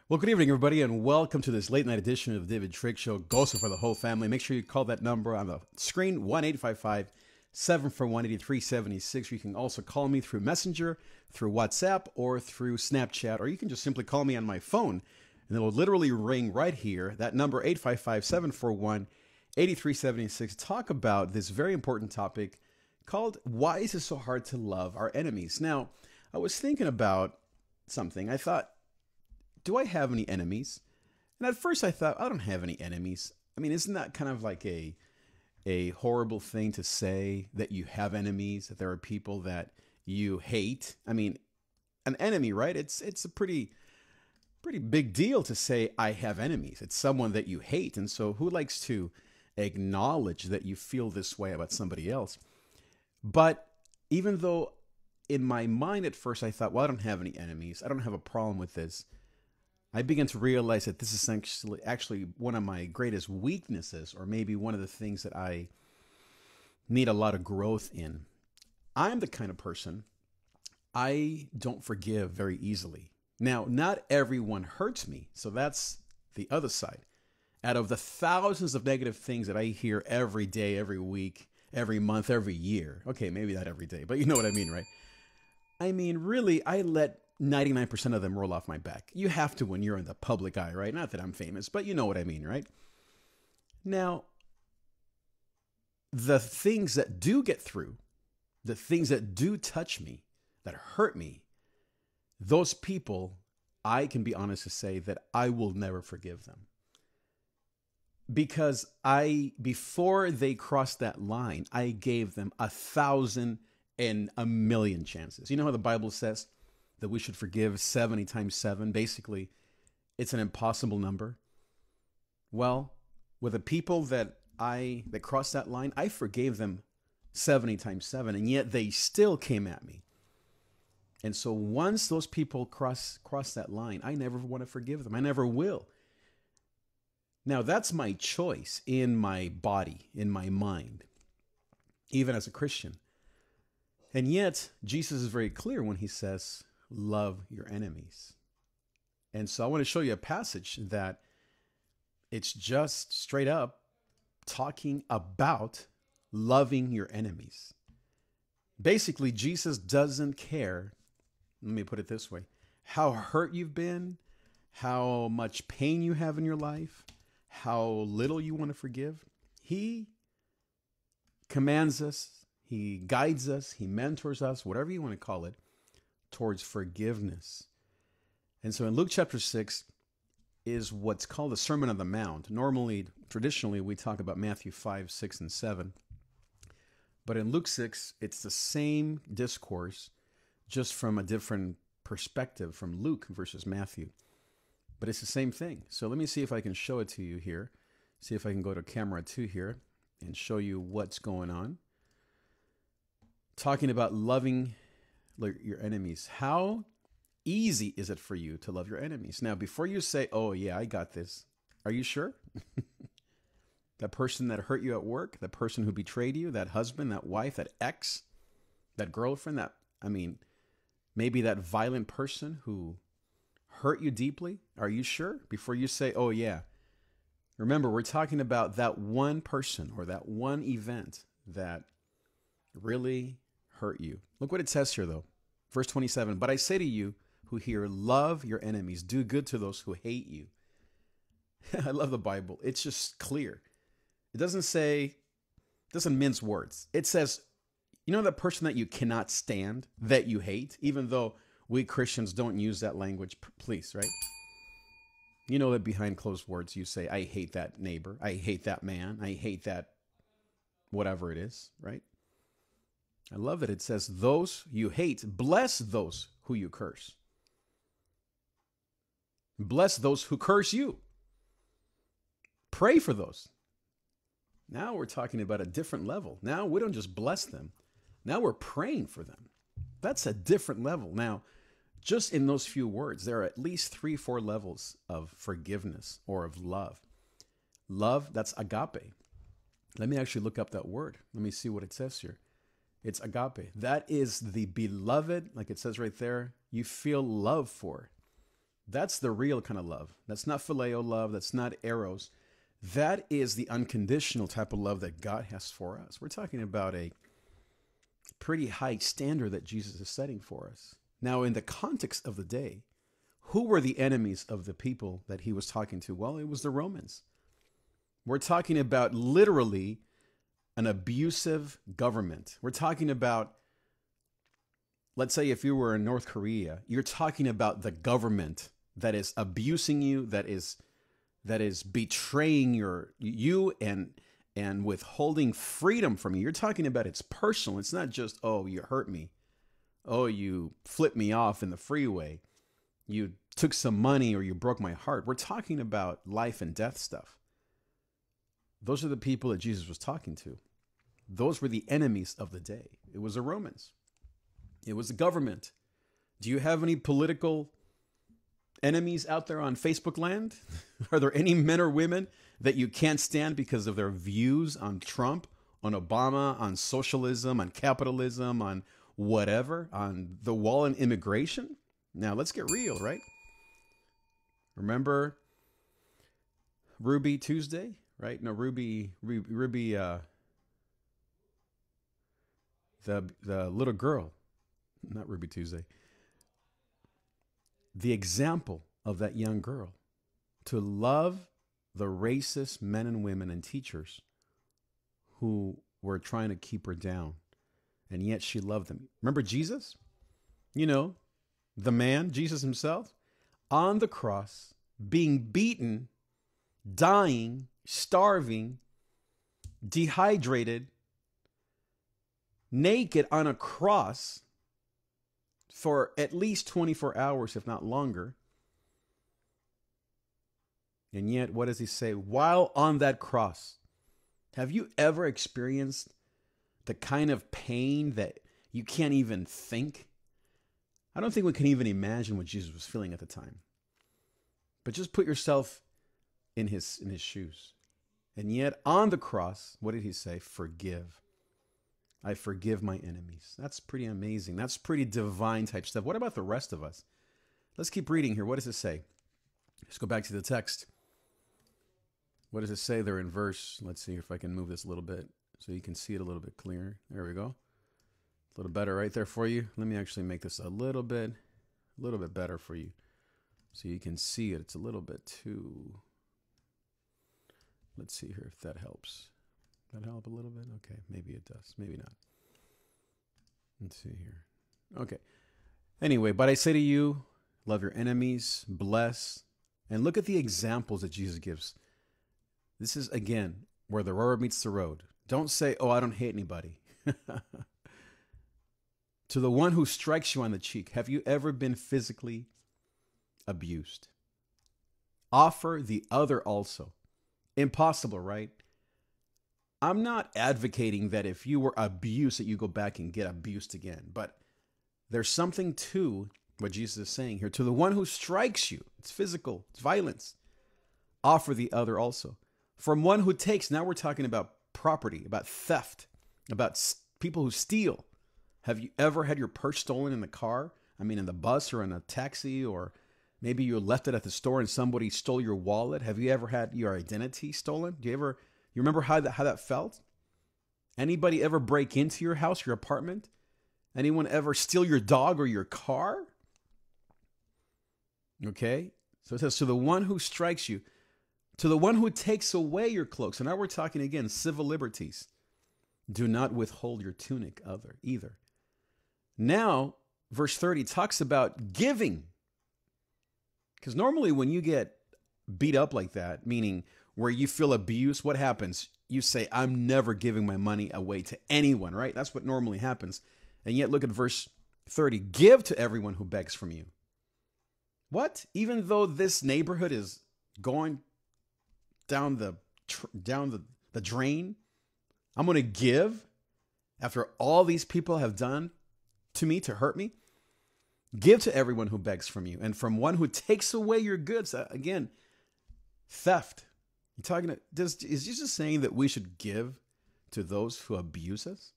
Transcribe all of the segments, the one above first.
Well, good evening, everybody, and welcome to this late night edition of the David Trigg Show. Gossip for the whole family. Make sure you call that number on the screen, 1-855-741-8376. You can also call me through Messenger, through WhatsApp, or through Snapchat, or you can just simply call me on my phone, and it'll literally ring right here. That number, 855-741-8376. Talk about this very important topic called, why is it so hard to love our enemies? Now, I was thinking about something. I thought, do I have any enemies? And at first I thought, I don't have any enemies. I mean, isn't that kind of like a horrible thing to say, that you have enemies, that there are people that you hate? I mean, an enemy, right? It's a pretty big deal to say I have enemies. It's someone that you hate. And so who likes to acknowledge that you feel this way about somebody else? But even though in my mind at first I thought, well, I don't have any enemies, I don't have a problem with this, I began to realize that this is actually one of my greatest weaknesses, or maybe one of the things that I need a lot of growth in. I'm the kind of person, I don't forgive very easily. Now, not everyone hurts me. So that's the other side. Out of the thousands of negative things that I hear every day, every week, every month, every year. Okay, maybe not every day, but you know what I mean, right? I mean, really, I let 99% of them roll off my back. You have to when you're in the public eye, right? Not that I'm famous, but you know what I mean, right? Now, the things that do get through, the things that do touch me, that hurt me, those people, I can be honest to say that I will never forgive them. Because before they crossed that line, I gave them 1,000 and a million chances. You know how the Bible says that we should forgive 70 times 7? Basically, it's an impossible number. Well, with the people that crossed that line, I forgave them 70 times 7, and yet they still came at me. And so once those people cross that line, I never want to forgive them. I never will. Now, that's my choice in my body, in my mind, even as a Christian. And yet, Jesus is very clear when he says, love your enemies. And so I want to show you a passage that it's just straight up talking about loving your enemies. Basically, Jesus doesn't care, let me put it this way, how hurt you've been, how much pain you have in your life, how little you want to forgive. He commands us, he guides us, he mentors us, whatever you want to call it, towards forgiveness. And so in Luke chapter 6 is what's called the Sermon on the Mount. Normally, traditionally, we talk about Matthew 5, 6, and 7. But in Luke 6, it's the same discourse, just from a different perspective from Luke versus Matthew. But it's the same thing. So let me see if I can show it to you here. See if I can go to camera 2 here and show you what's going on. Talking about loving your enemies. How easy is it for you to love your enemies? Now, before you say, oh yeah, I got this. Are you sure? That person that hurt you at work, that person who betrayed you, that husband, that wife, that ex, that girlfriend, maybe that violent person who hurt you deeply? Are you sure? Before you say, oh yeah. Remember, we're talking about that one person or that one event that really hurt you. Look what it says here though. Verse 27, but I say to you who hear, love your enemies, do good to those who hate you. I love the Bible. It's just clear. It doesn't mince words. It says, you know that person that you cannot stand, that you hate, even though we Christians don't use that language, please, right? You know that behind closed words you say, I hate that neighbor. I hate that man. I hate that whatever it is, right? I love that it says, those you hate, bless those who you curse. Bless those who curse you. Pray for those. Now we're talking about a different level. Now we don't just bless them. Now we're praying for them. That's a different level. Now, just in those few words, there are at least 3-4 levels of forgiveness or of love. Love, that's agape. Let me actually look up that word. Let me see what it says here. It's agape. That is the beloved, like it says right there, you feel love for. That's the real kind of love. That's not phileo love. That's not eros. That is the unconditional type of love that God has for us. We're talking about a pretty high standard that Jesus is setting for us. Now, in the context of the day, who were the enemies of the people that he was talking to? Well, it was the Romans. We're talking about literally an abusive government. We're talking about, let's say if you were in North Korea, you're talking about the government that is abusing you, that is betraying you and withholding freedom from you. You're talking about it's personal. It's not just, oh, you hurt me. Oh, you flipped me off in the freeway. You took some money or you broke my heart. We're talking about life and death stuff. Those are the people that Jesus was talking to. Those were the enemies of the day. It was the Romans. It was the government. Do you have any political enemies out there on Facebook land? Are there any men or women that you can't stand because of their views on Trump, on Obama, on socialism, on capitalism, on whatever, on the wall and immigration? Now, let's get real, right? Remember Ruby Tuesday, right? No, Ruby, the little girl, not Ruby Tuesday. The example of that young girl to love the racist men and women and teachers who were trying to keep her down. And yet she loved them. Remember Jesus? You know, the man, Jesus himself, on the cross, being beaten, dying, starving, dehydrated, naked on a cross for at least 24 hours, if not longer. And yet, what does he say? While on that cross, have you ever experienced the kind of pain that you can't even think? I don't think we can even imagine what Jesus was feeling at the time. But just put yourself in his shoes. And yet, on the cross, what did he say? Forgive. I forgive my enemies. That's pretty amazing. That's pretty divine type stuff. What about the rest of us? Let's keep reading here. What does it say? Let's go back to the text. What does it say there in verse? Let's see if I can move this a little bit so you can see it a little bit clearer. There we go. A little better right there for you. Let me actually make this a little bit better for you so you can see it. It's a little bit too... Let's see here if that helps. That help a little bit? Okay, maybe it does. Maybe not. Let's see here. Okay. Anyway, but I say to you, love your enemies, bless, and look at the examples that Jesus gives. This is, again, where the rubber meets the road. Don't say, oh, I don't hate anybody. To the one who strikes you on the cheek, have you ever been physically abused? Offer the other also. Impossible, right? I'm not advocating that if you were abused that you go back and get abused again. But there's something to what Jesus is saying here. To the one who strikes you, it's physical, it's violence. Offer the other also. From one who takes, now we're talking about property, about theft, about people who steal. Have you ever had your purse stolen in the car? I mean, in the bus or in a taxi, or maybe you left it at the store and somebody stole your wallet. Have you ever had your identity stolen? You remember how that felt? Anybody ever break into your house, your apartment? Anyone ever steal your dog or your car? Okay. So it says, to the one who strikes you, to the one who takes away your cloak. So now we're talking again, civil liberties. Do not withhold your tunic either. Now, verse 30 talks about giving. Because normally when you get beat up like that, meaning where you feel abused, what happens? You say, I'm never giving my money away to anyone, right? That's what normally happens. And yet look at verse 30. Give to everyone who begs from you. What? Even though this neighborhood is going down the drain, I'm going to give after all these people have done to me to hurt me? Give to everyone who begs from you, and from one who takes away your goods. Again, theft. You're talking to, is Jesus saying that we should give to those who abuse us?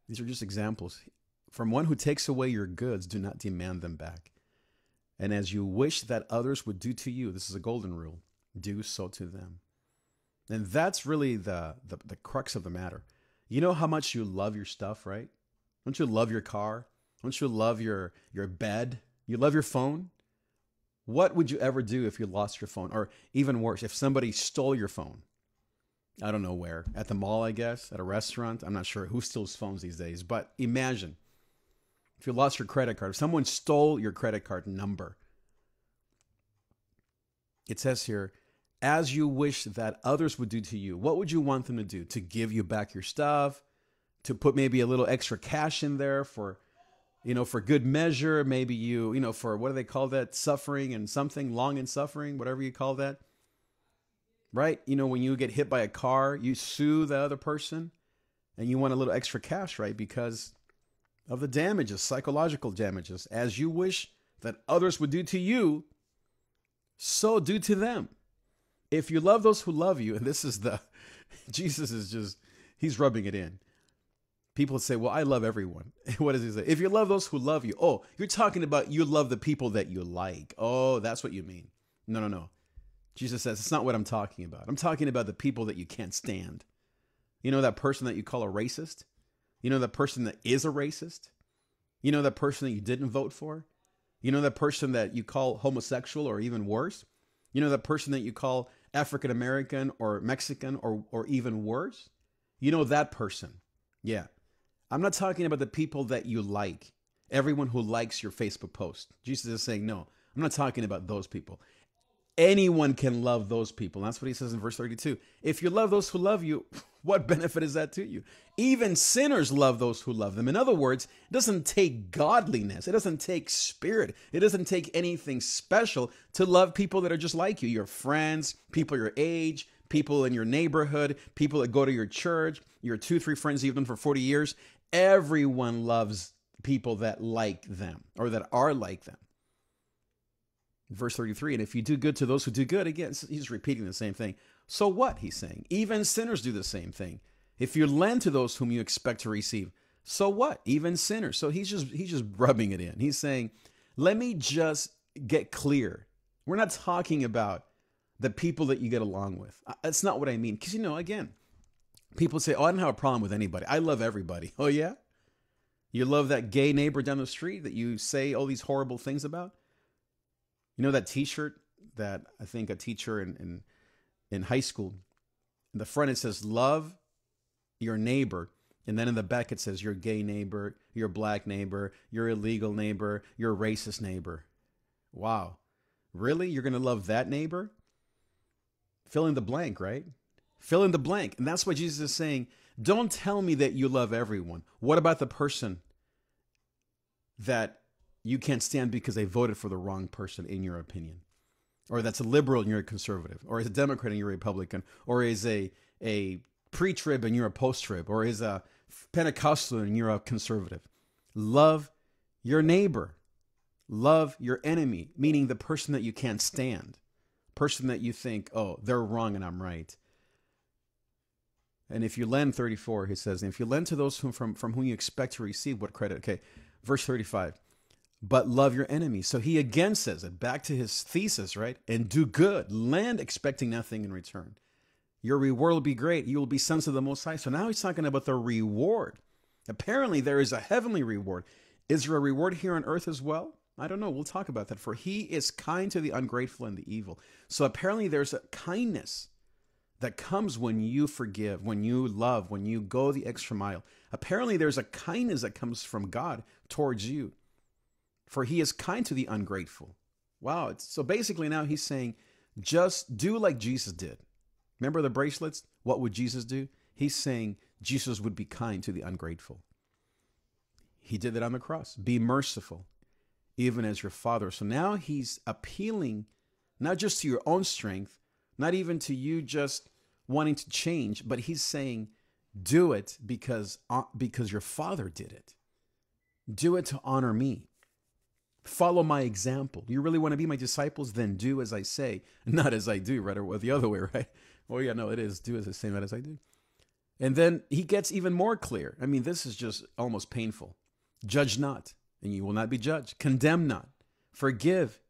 These are just examples. From one who takes away your goods, do not demand them back. And as you wish that others would do to you, this is a golden rule, do so to them. And that's really the crux of the matter. You know how much you love your stuff, right? Don't you love your car? Don't you love your bed? You love your phone? What would you ever do if you lost your phone? Or even worse, if somebody stole your phone? I don't know where. At the mall, I guess. At a restaurant. I'm not sure who steals phones these days. But imagine if you lost your credit card. If someone stole your credit card number. It says here, as you wish that others would do to you. What would you want them to do? To give you back your stuff? To put maybe a little extra cash in there for good measure? Maybe for, what do they call that? Suffering and something, long and suffering, whatever you call that. Right? When you get hit by a car, you sue the other person and you want a little extra cash, right? Because of the damages, psychological damages. As you wish that others would do to you, so do to them. If you love those who love you, and this is Jesus is just, he's rubbing it in. People say, well, I love everyone. What does he say? If you love those who love you, oh, you're talking about you love the people that you like. Oh, that's what you mean. No, no, no. Jesus says, it's not what I'm talking about. I'm talking about the people that you can't stand. You know that person that you call a racist? You know that person that is a racist? You know that person that you didn't vote for? You know that person that you call homosexual or even worse? You know that person that you call African American or Mexican or even worse? You know that person. Yeah. I'm not talking about the people that you like. Everyone who likes your Facebook post. Jesus is saying, no, I'm not talking about those people. Anyone can love those people. That's what he says in verse 32. If you love those who love you, what benefit is that to you? Even sinners love those who love them. In other words, it doesn't take godliness. It doesn't take spirit. It doesn't take anything special to love people that are just like you. Your friends, people your age, people in your neighborhood, people that go to your church, your 2-3 friends you've known for 40 years. Everyone loves people that like them or that are like them. Verse 33, and if you do good to those who do good, again, he's repeating the same thing. So what, he's saying? Even sinners do the same thing. If you lend to those whom you expect to receive, so what? Even sinners. So he's just rubbing it in. He's saying, let me just get clear. We're not talking about the people that you get along with. That's not what I mean. Because, again, people say, oh, I don't have a problem with anybody. I love everybody. Oh, yeah? You love that gay neighbor down the street that you say all these horrible things about? You know that T-shirt that I think a teacher in high school, in the front it says, love your neighbor. And then in the back it says, your gay neighbor, your black neighbor, your illegal neighbor, your racist neighbor. Wow. Really? You're going to love that neighbor? Fill in the blank, right? Fill in the blank. And that's what Jesus is saying. Don't tell me that you love everyone. What about the person that you can't stand because they voted for the wrong person, in your opinion? Or that's a liberal and you're a conservative, or is a Democrat and you're a Republican, or is a pre-trib and you're a post-trib, or is a Pentecostal and you're a conservative. Love your neighbor. Love your enemy, meaning the person that you can't stand, person that you think, oh, they're wrong and I'm right. And if you lend, 34, he says, and if you lend to those from whom you expect to receive, what credit? Okay, verse 35. But love your enemies. So he again says it, back to his thesis, right? And do good. Lend expecting nothing in return. Your reward will be great. You will be sons of the Most High. So now he's talking about the reward. Apparently there is a heavenly reward. Is there a reward here on earth as well? I don't know. We'll talk about that. For he is kind to the ungrateful and the evil. So apparently there's a kindness that comes when you forgive, when you love, when you go the extra mile. Apparently there's a kindness that comes from God towards you. For he is kind to the ungrateful. Wow. So basically now he's saying, just do like Jesus did. Remember the bracelets? What would Jesus do? He's saying Jesus would be kind to the ungrateful. He did that on the cross. Be merciful, even as your Father. So now he's appealing not just to your own strength, not even to you just wanting to change, but he's saying, do it because your Father did it. Do it to honor me. Follow my example. You really want to be my disciples? Then do as I say, not as I do, right? Or the other way, right? Oh yeah, no, it is. Do as I say, not as I do. And then he gets even more clear. I mean, this is just almost painful. Judge not, and you will not be judged. Condemn not. Forgive.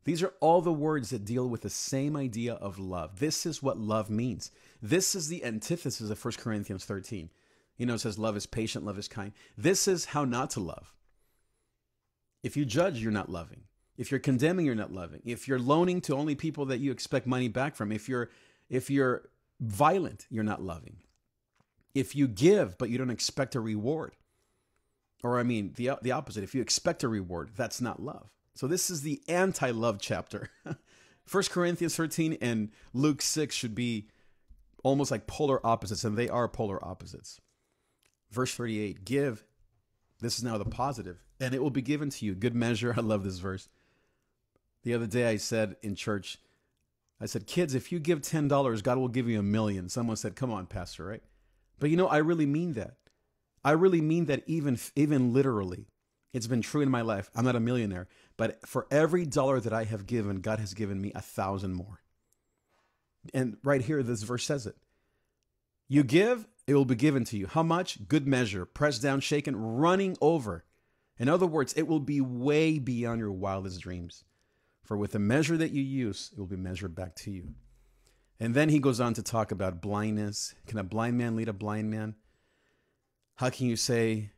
These are all the words that deal with the same idea of love. This is what love means. This is the antithesis of 1 Corinthians 13. It says love is patient, love is kind. This is how not to love. If you judge, you're not loving. If you're condemning, you're not loving. If you're loaning to only people that you expect money back from, if you're violent, you're not loving. If you give, but you don't expect a reward, or the opposite, if you expect a reward, that's not love. So this is the anti-love chapter. 1 Corinthians 13 and Luke 6 should be almost like polar opposites, and they are polar opposites. Verse 38, give. This is now the positive. And it will be given to you. Good measure. I love this verse. The other day I said in church, I said, kids, if you give $10, God will give you $1 million. Someone said, come on, Pastor, right? But I really mean that. I really mean that even literally. It's been true in my life. I'm not a millionaire, but for every dollar that I have given, God has given me 1,000 more. And right here, this verse says it. You give, it will be given to you. How much? Good measure, pressed down, shaken, running over. In other words, it will be way beyond your wildest dreams. For with the measure that you use, it will be measured back to you. And then he goes on to talk about blindness. Can a blind man lead a blind man? How can you say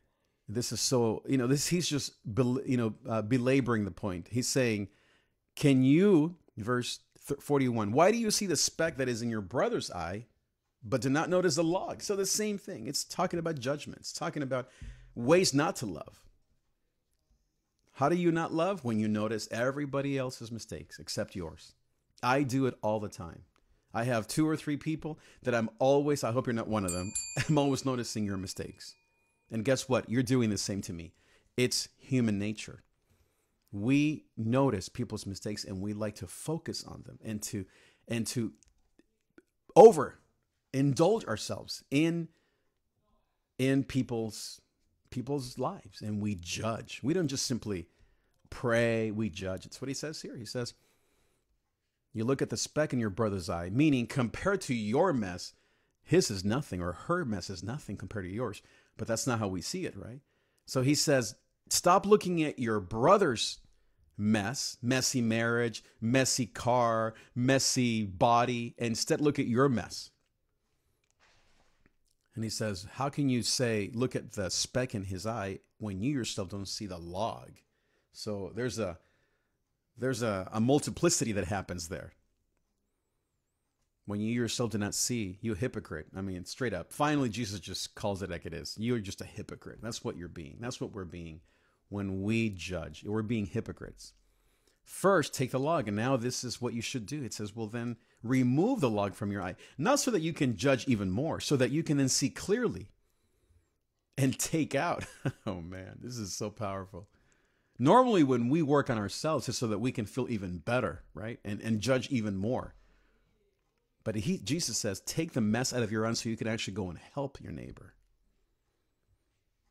this is so, he's just, belaboring the point. He's saying, can you, verse 41, why do you see the speck that is in your brother's eye, but do not notice the log? So the same thing. It's talking about judgment. It's talking about ways not to love. How do you not love? When you notice everybody else's mistakes except yours. I do it all the time. I have 2 or 3 people that I hope you're not one of them, I'm always noticing your mistakes. And guess what? You're doing the same to me. It's human nature. We notice people's mistakes and we like to focus on them and to overindulge ourselves in people's lives, and we judge. We don't just simply pray, we judge. It's what he says here. He says, you look at the speck in your brother's eye, meaning compared to your mess, his is nothing, or her mess is nothing compared to yours. But that's not how we see it, right? So he says, stop looking at your brother's mess, messy marriage, messy car, messy body, and instead look at your mess. And he says, how can you say, look at the speck in his eye when you yourself don't see the log? So there's a multiplicity that happens there. When you yourself do not see, you hypocrite. I mean, straight up. Finally, Jesus just calls it like it is. You're just a hypocrite. That's what you're being. That's what we're being when we judge. We're being hypocrites. First, take the log. And now this is what you should do. It says, well, then remove the log from your eye. Not so that you can judge even more, so that you can then see clearly and take out. Oh, man, this is so powerful. Normally, when we work on ourselves, it's so that we can feel even better, right? And judge even more. But Jesus says, take the mess out of your own so you can actually go and help your neighbor.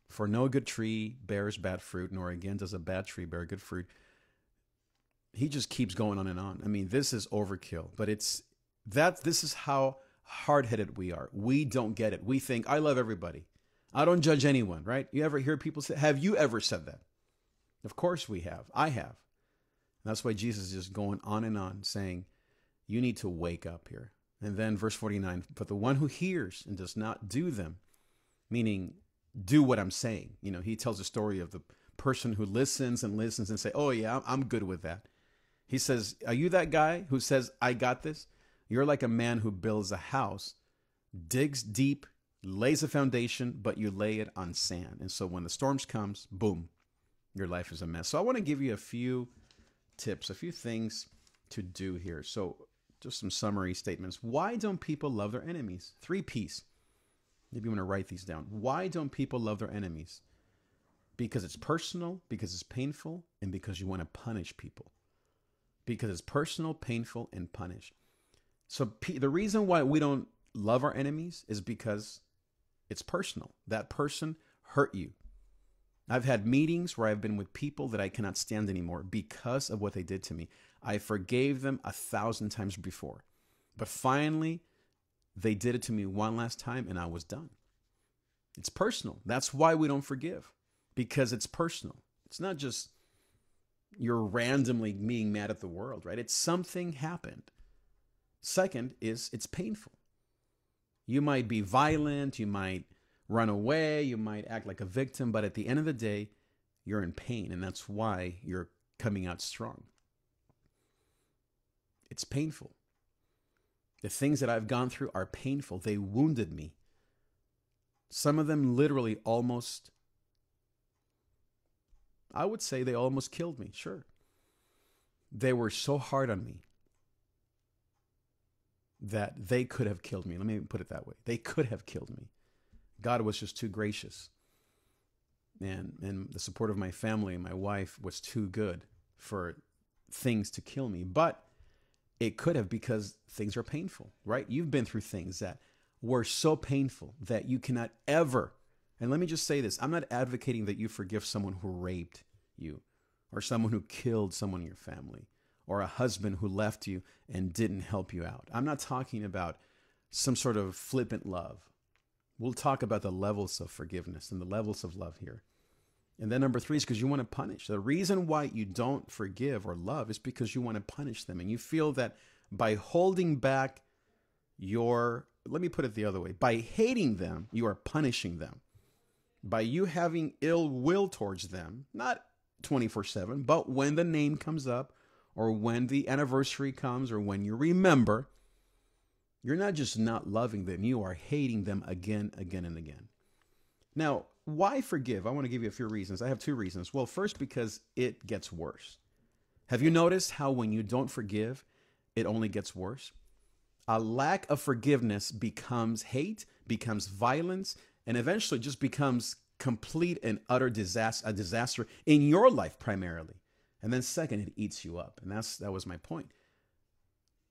For no good tree bears bad fruit, nor again does a bad tree bear good fruit. He just keeps going on and on. I mean, this is overkill, but this is how hard-headed we are. We don't get it. We think, I love everybody. I don't judge anyone, right? You ever hear people say, have you ever said that? Of course we have. I have. And that's why Jesus is just going on and on saying, you need to wake up here. And then verse 49, but the one who hears and does not do them, meaning do what I'm saying. He tells the story of the person who listens and say, oh yeah, I'm good with that. He says, are you that guy who says, I got this? You're like a man who builds a house, digs deep, lays a foundation, but you lay it on sand. And so when the storms comes, boom, your life is a mess. So I want to give you a few tips, a few things to do here. So just some summary statements. Why don't people love their enemies? 3 P's. Maybe you want to write these down. Why don't people love their enemies? Because it's personal, because it's painful, and because you want to punish people. Because it's personal, painful, and punish. So the reason why we don't love our enemies is because it's personal. That person hurt you. I've had meetings where I've been with people that I cannot stand anymore because of what they did to me. I forgave them 1,000 times before. But finally, they did it to me one last time and I was done. It's personal. That's why we don't forgive. Because it's personal. It's not just you're randomly being mad at the world, right? It's something happened. Second is it's painful. You might be violent, you might run away, you might act like a victim, but at the end of the day, you're in pain, and that's why you're coming out strong. It's painful. The things that I've gone through are painful. They wounded me. Some of them literally almost, I would say they almost killed me, sure. They were so hard on me that they could have killed me. Let me put it that way. They could have killed me. God was just too gracious. And the support of my family and my wife was too good for things to kill me. But it could have, because things are painful, right? You've been through things that were so painful that you cannot ever, and let me just say this, I'm not advocating that you forgive someone who raped you, or someone who killed someone in your family, or a husband who left you and didn't help you out. I'm not talking about some sort of flippant love. We'll talk about the levels of forgiveness and the levels of love here. And then number 3 is because you want to punish. The reason why you don't forgive or love is because you want to punish them. And you feel that by holding back let me put it the other way, by hating them, you are punishing them. By you having ill will towards them, not 24/7, but when the name comes up or when the anniversary comes or when you remember, you're not just not loving them, you are hating them again, again, and again. Now, why forgive? I want to give you a few reasons. I have 2 reasons. Well, first, because it gets worse. Have you noticed how when you don't forgive, it only gets worse? A lack of forgiveness becomes hate, becomes violence, and eventually just becomes complete and utter disaster, a disaster in your life primarily. And then second, it eats you up. And that was my point.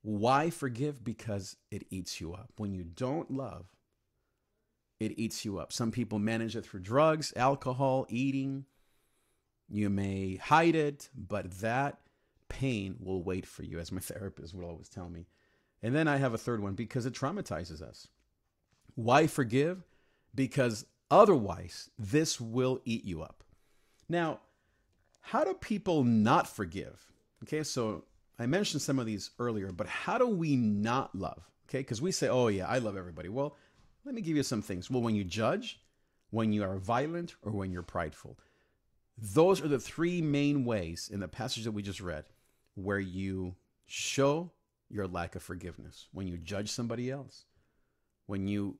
Why forgive? Because it eats you up. When you don't love, it eats you up. Some people manage it through drugs, alcohol, eating. You may hide it, but that pain will wait for you, as my therapist would always tell me. And then I have a third one, because it traumatizes us. Why forgive? Because otherwise, this will eat you up. Now, how do people not forgive? Okay, so I mentioned some of these earlier, but how do we not love? Okay, because we say, oh yeah, I love everybody. Well, let me give you some things. Well, when you judge, when you are violent, or when you're prideful. Those are the 3 main ways in the passage that we just read where you show your lack of forgiveness. When you judge somebody else, when you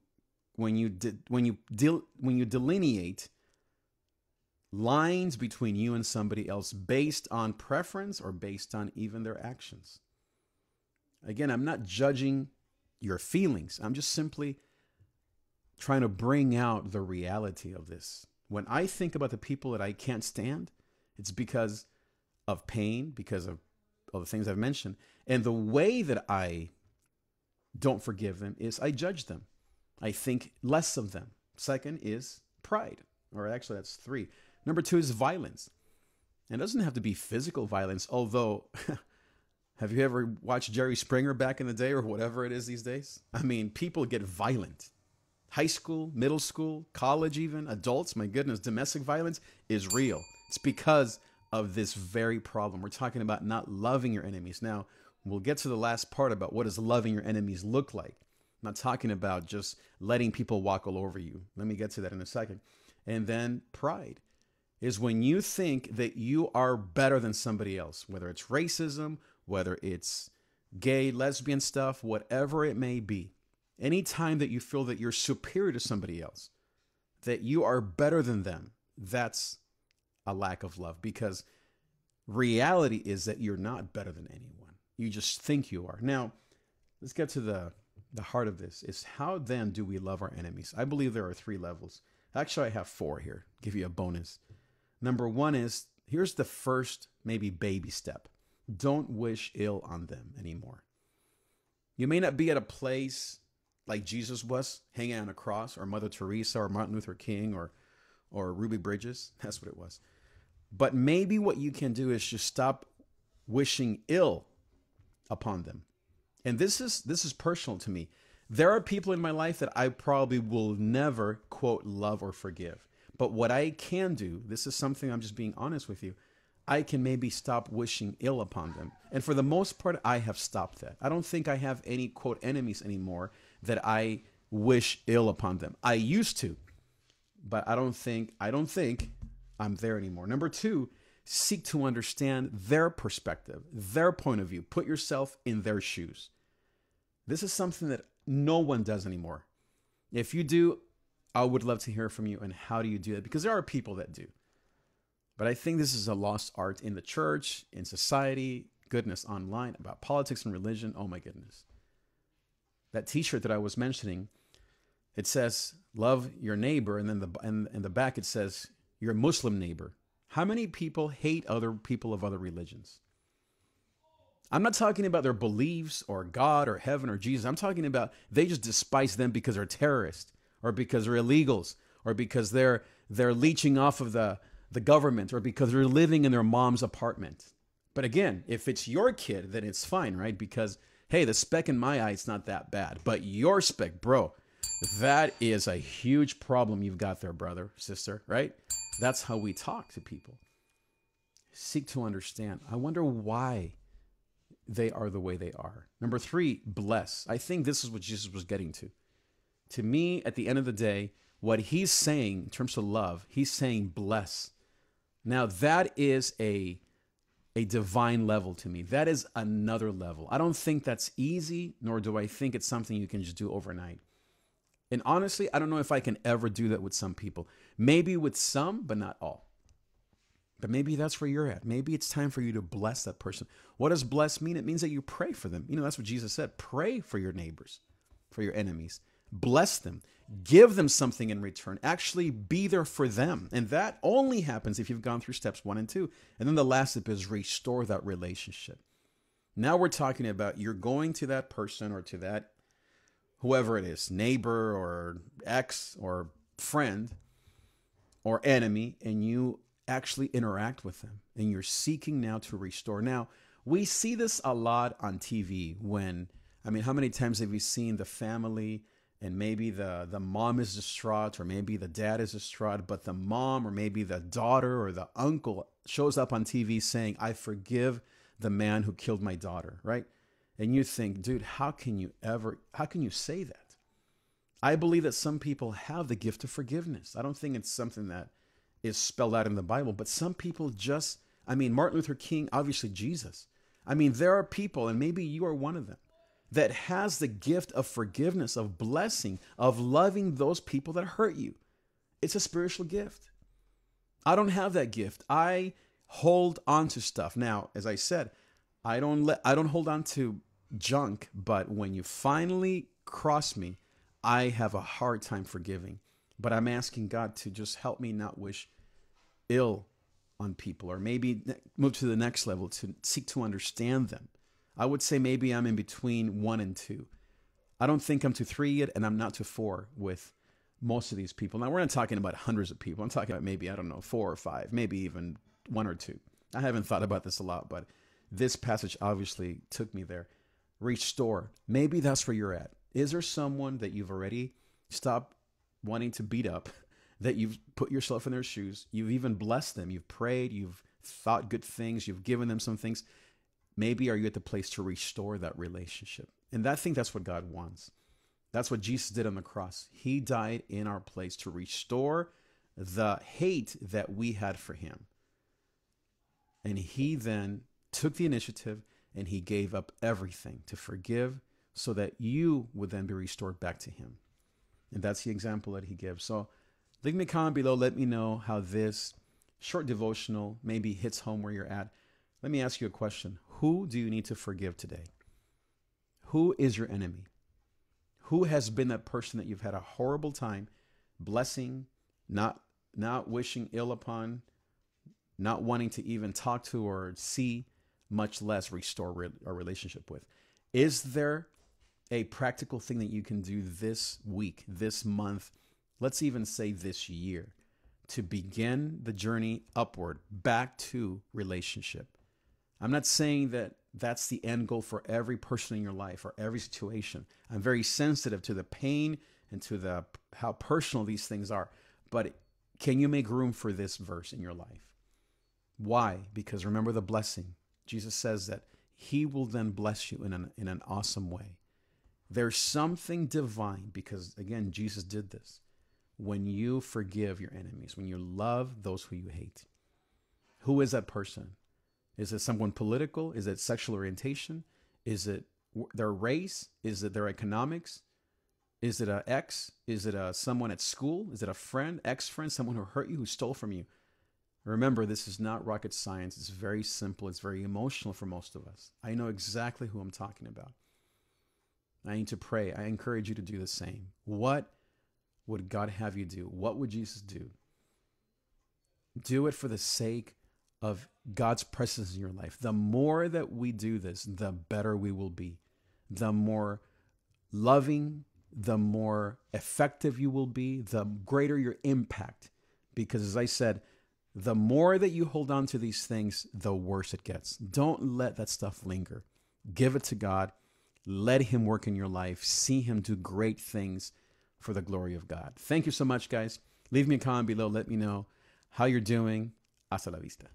delineate lines between you and somebody else based on preference or based on even their actions. Again, I'm not judging your feelings. I'm just simply trying to bring out the reality of this. When I think about the people that I can't stand, it's because of pain, because of all the things I've mentioned. And the way that I don't forgive them is I judge them. I think less of them. Second is pride, or actually that's 3. Number 2 is violence. And it doesn't have to be physical violence, although have you ever watched Jerry Springer back in the day or whatever it is these days? I mean, people get violent. High school, middle school, college even, adults, my goodness, domestic violence is real. It's because of this very problem. We're talking about not loving your enemies. Now, we'll get to the last part about what does loving your enemies look like. I'm not talking about just letting people walk all over you. Let me get to that in a second. And then pride is when you think that you are better than somebody else, whether it's racism, whether it's gay, lesbian stuff, whatever it may be. Anytime that you feel that you're superior to somebody else, that you are better than them, that's a lack of love, because reality is that you're not better than anyone. You just think you are. Now, let's get to the heart of this. Is how then do we love our enemies? I believe there are 3 levels. Actually, I have 4 here. Give you a bonus. Number 1 is, here's the first maybe baby step. Don't wish ill on them anymore. You may not be at a place like Jesus was, hanging on a cross, or Mother Teresa, or Martin Luther King, or Ruby Bridges. That's what it was. But maybe what you can do is just stop wishing ill upon them. And this is personal to me. There are people in my life that I probably will never, quote, love or forgive. But what I can do, this is something I'm just being honest with you, I can maybe stop wishing ill upon them. And for the most part, I have stopped that. I don't think I have any, quote, enemies anymore that I wish ill upon them. I used to, but I don't think I'm there anymore. Number 2, seek to understand their perspective, their point of view. Put yourself in their shoes. This is something that no one does anymore. If you do, I would love to hear from you. And how do you do that? Because there are people that do. But I think this is a lost art in the church, in society, goodness, online, about politics and religion. Oh my goodness. That t-shirt that I was mentioning, it says, love your neighbor. And then in the back, it says, your Muslim neighbor. How many people hate other people of other religions? I'm not talking about their beliefs or God or heaven or Jesus. I'm talking about they just despise them because they're terrorists, or because they're illegals, or because they're leeching off of the government, or because they're living in their mom's apartment. But again, if it's your kid, then it's fine, right? Because, hey, the speck in my eye, it's not that bad. But your speck, bro, That is a huge problem you've got there, brother, sister, right? That's how we talk to people. Seek to understand. I wonder why they are the way they are. Number 3, bless. I think this is what Jesus was getting to. To me, at the end of the day, what he's saying in terms of love, he's saying bless. Now, that is a divine level to me. That is another level. I don't think that's easy, nor do I think it's something you can just do overnight. And honestly, I don't know if I can ever do that with some people. Maybe with some, but not all. But maybe that's where you're at. Maybe it's time for you to bless that person. What does bless mean? It means that you pray for them. That's what Jesus said. Pray for your neighbors, for your enemies. Bless them. Give them something in return. Actually be there for them. And that only happens if you've gone through steps 1 and 2. And then the last step is restore that relationship. Now we're talking about you're going to that person or to that whoever it is, neighbor or ex or friend or enemy, and you actually interact with them and you're seeking now to restore. Now, we see this a lot on TV how many times have you seen the family and maybe the mom is distraught or maybe the dad is distraught, but the mom or maybe the daughter or the uncle shows up on TV saying, I forgive the man who killed my daughter, right? And you think, dude, how can you say that? I believe that some people have the gift of forgiveness. I don't think it's something that is spelled out in the Bible, but some people Martin Luther King, obviously Jesus. There are people, and maybe you are one of them, that has the gift of forgiveness, of blessing, of loving those people that hurt you. It's a spiritual gift. I don't have that gift. I hold on to stuff. Now, as I said, I don't hold on to junk, but when you finally cross me, I have a hard time forgiving. But I'm asking God to just help me not wish ill on people, or maybe move to the next level to seek to understand them. I would say maybe I'm in between 1 and 2. I don't think I'm to 3 yet, and I'm not to 4 with most of these people. Now, we're not talking about hundreds of people. I'm talking about maybe, 4 or 5, maybe even 1 or 2. I haven't thought about this a lot, but this passage obviously took me there. Restore. Maybe that's where you're at. Is there someone that you've already stopped wanting to beat up, that you've put yourself in their shoes? You've even blessed them. You've prayed. You've thought good things. You've given them some things. Maybe are you at the place to restore that relationship? And I think that's what God wants. That's what Jesus did on the cross. He died in our place to restore the hate that we had for him. And he then took the initiative and he gave up everything to forgive so that you would then be restored back to him. And that's the example that he gives. So leave me a comment below. Let me know how this short devotional maybe hits home where you're at. Let me ask you a question. Who do you need to forgive today? Who is your enemy? Who has been that person that you've had a horrible time blessing, not wishing ill upon, not wanting to even talk to or see, much less restore a relationship with? Is there a practical thing that you can do this week, this month, let's even say this year, to begin the journey upward back to relationship? I'm not saying that that's the end goal for every person in your life or every situation. I'm very sensitive to the pain and to how personal these things are. But can you make room for this verse in your life? Why? Because remember the blessing. Jesus says that he will then bless you in an awesome way. There's something divine because, again, Jesus did this. When you forgive your enemies, when you love those who you hate. Who is that person? Is it someone political? Is it sexual orientation? Is it their race? Is it their economics? Is it an ex? Is it someone at school? Is it a friend, ex-friend, someone who hurt you, who stole from you? Remember, this is not rocket science. It's very simple. It's very emotional for most of us. I know exactly who I'm talking about. I need to pray. I encourage you to do the same. What would God have you do? What would Jesus do? Do it for the sake of God's presence in your life. The more that we do this, the better we will be. The more loving, the more effective you will be, the greater your impact. Because as I said, the more that you hold on to these things, the worse it gets. Don't let that stuff linger. Give it to God. Let him work in your life. See him do great things for the glory of God. Thank you so much, guys. Leave me a comment below. Let me know how you're doing. Hasta la vista.